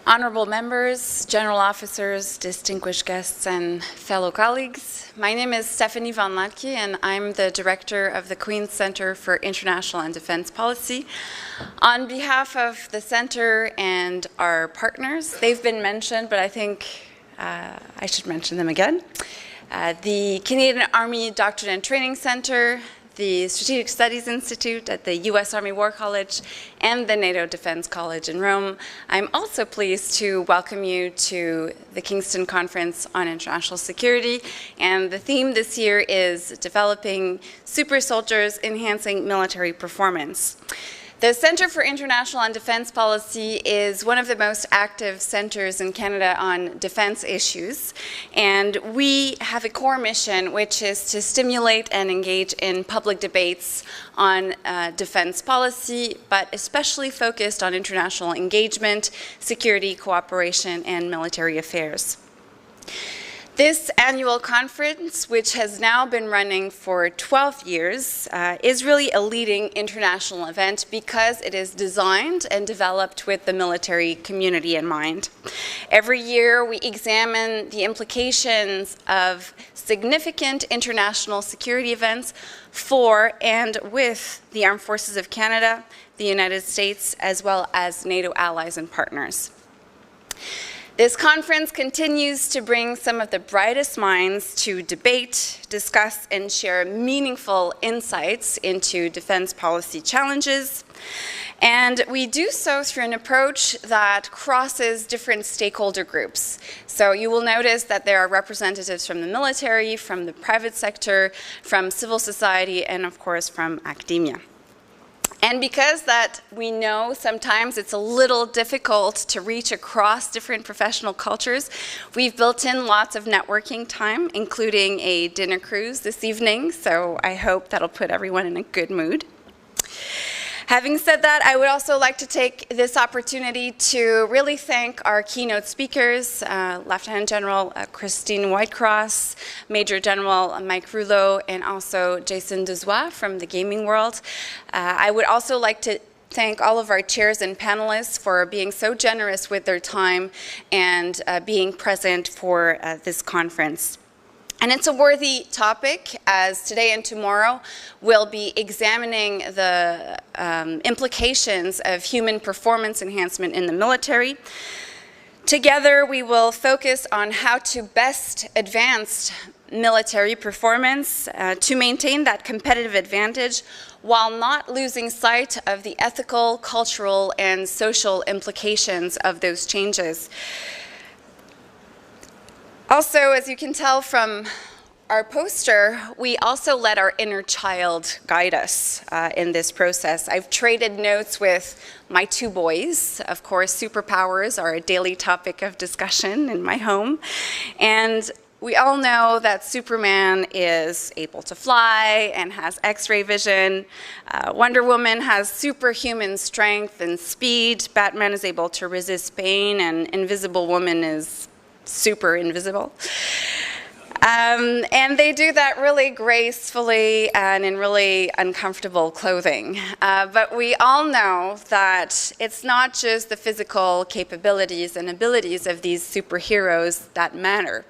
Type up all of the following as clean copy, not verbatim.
Honorable members, general officers, distinguished guests, and fellow colleagues, my name is Stéfanie von Hlatky, and I'm the director of the Queen's Center for International and Defense Policy. On behalf of the center and our partners, they've been mentioned, but I think I should mention them again. The Canadian Army Doctrine and Training Center, the Strategic Studies Institute at the U.S. Army War College, and the NATO Defense College in Rome. I'm also pleased to welcome you to the Kingston Conference on International Security, and the theme this year is Developing Super Soldiers, Enhancing Military Performance. The Center for International and Defense Policy is one of the most active centers in Canada on defense issues, and we have a core mission which is to stimulate and engage in public debates on defense policy, but especially focused on international engagement, security, cooperation, and military affairs. This annual conference, which has now been running for 12 years, is really a leading international event because it is designed and developed with the military community in mind. Every year, we examine the implications of significant international security events for and with the Armed Forces of Canada, the United States, as well as NATO allies and partners. This conference continues to bring some of the brightest minds to debate, discuss, and share meaningful insights into defense policy challenges. And we do so through an approach that crosses different stakeholder groups. So you will notice that there are representatives from the military, from the private sector, from civil society, and of course from academia. And because that we know sometimes it's a little difficult to reach across different professional cultures, we've built in lots of networking time, including a dinner cruise this evening, so I hope that'll put everyone in a good mood. Having said that, I would also like to take this opportunity to really thank our keynote speakers, Lieutenant General Christine Whitecross, Major General Mike Rouleau, and also Jason Dezois from the gaming world. I would also like to thank all of our chairs and panelists for being so generous with their time and being present for this conference. And it's a worthy topic, as today and tomorrow we'll be examining the implications of human performance enhancement in the military. Together, we will focus on how to best advance military performance to maintain that competitive advantage while not losing sight of the ethical, cultural, and social implications of those changes. Also, as you can tell from our poster, we also let our inner child guide us in this process. I've traded notes with my two boys. Of course, superpowers are a daily topic of discussion in my home. And we all know that Superman is able to fly and has X-ray vision. Wonder Woman has superhuman strength and speed. Batman is able to resist pain, and Invisible Woman is super invisible. And they do that really gracefully and in really uncomfortable clothing. But we all know that it's not just the physical capabilities and abilities of these superheroes that matter.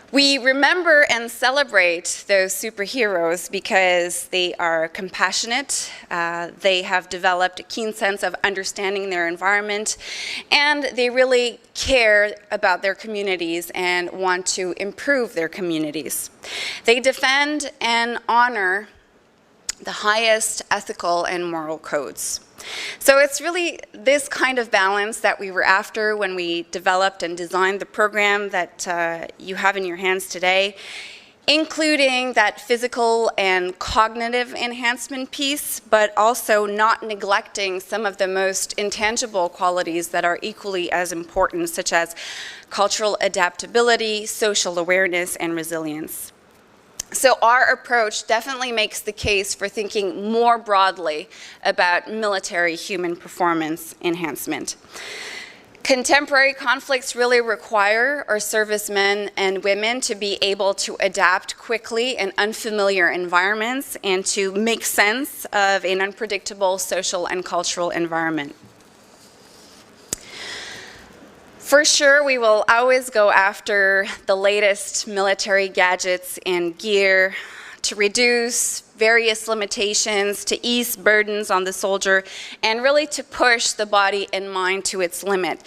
We remember and celebrate those superheroes because they are compassionate, they have developed a keen sense of understanding their environment, and they really care about their communities and want to improve their communities. They defend and honor the highest ethical and moral codes. So it's really this kind of balance that we were after when we developed and designed the program that you have in your hands today, including that physical and cognitive enhancement piece, but also not neglecting some of the most intangible qualities that are equally as important, such as cultural adaptability, social awareness, and resilience. So our approach definitely makes the case for thinking more broadly about military human performance enhancement. Contemporary conflicts really require our servicemen and women to be able to adapt quickly in unfamiliar environments and to make sense of an unpredictable social and cultural environment. For sure, we will always go after the latest military gadgets and gear to reduce various limitations, to ease burdens on the soldier, and really to push the body and mind to its limit.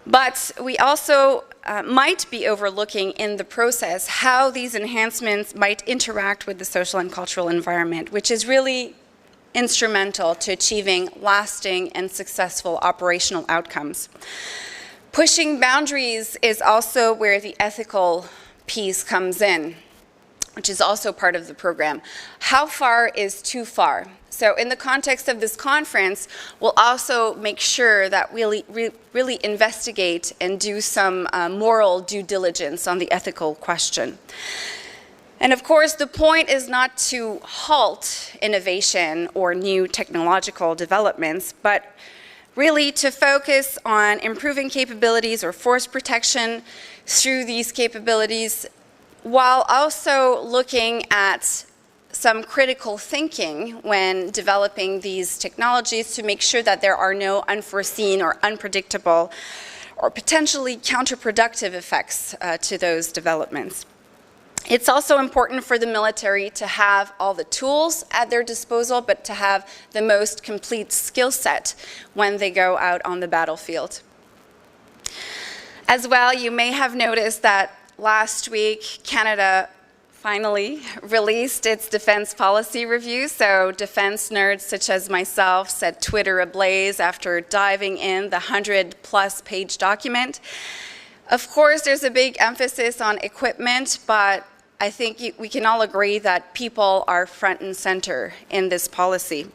But we also might be overlooking in the process how these enhancements might interact with the social and cultural environment, which is really instrumental to achieving lasting and successful operational outcomes. Pushing boundaries is also where the ethical piece comes in, which is also part of the program. How far is too far? So in the context of this conference, we'll also make sure that we really investigate and do some moral due diligence on the ethical question. And of course, the point is not to halt innovation or new technological developments, but really to focus on improving capabilities or force protection through these capabilities, while also looking at some critical thinking when developing these technologies to make sure that there are no unforeseen or unpredictable or potentially counterproductive effects to those developments. It's also important for the military to have all the tools at their disposal, but to have the most complete skill set when they go out on the battlefield. As well, you may have noticed that last week, Canada finally released its defense policy review. So defense nerds such as myself set Twitter ablaze after diving in the 100+ page document. Of course, there's a big emphasis on equipment, but I think we can all agree that people are front and center in this policy,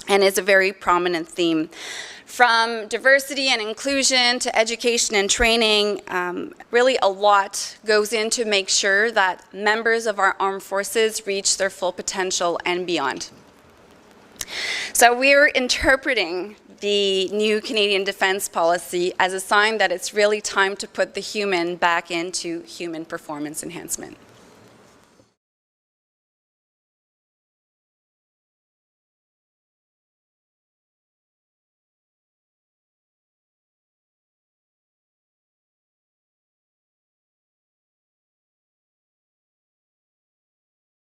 and is a very prominent theme. From diversity and inclusion to education and training, really a lot goes in to make sure that members of our armed forces reach their full potential and beyond. So we're interpreting the new Canadian defense policy as a sign that it's really time to put the human back into human performance enhancement.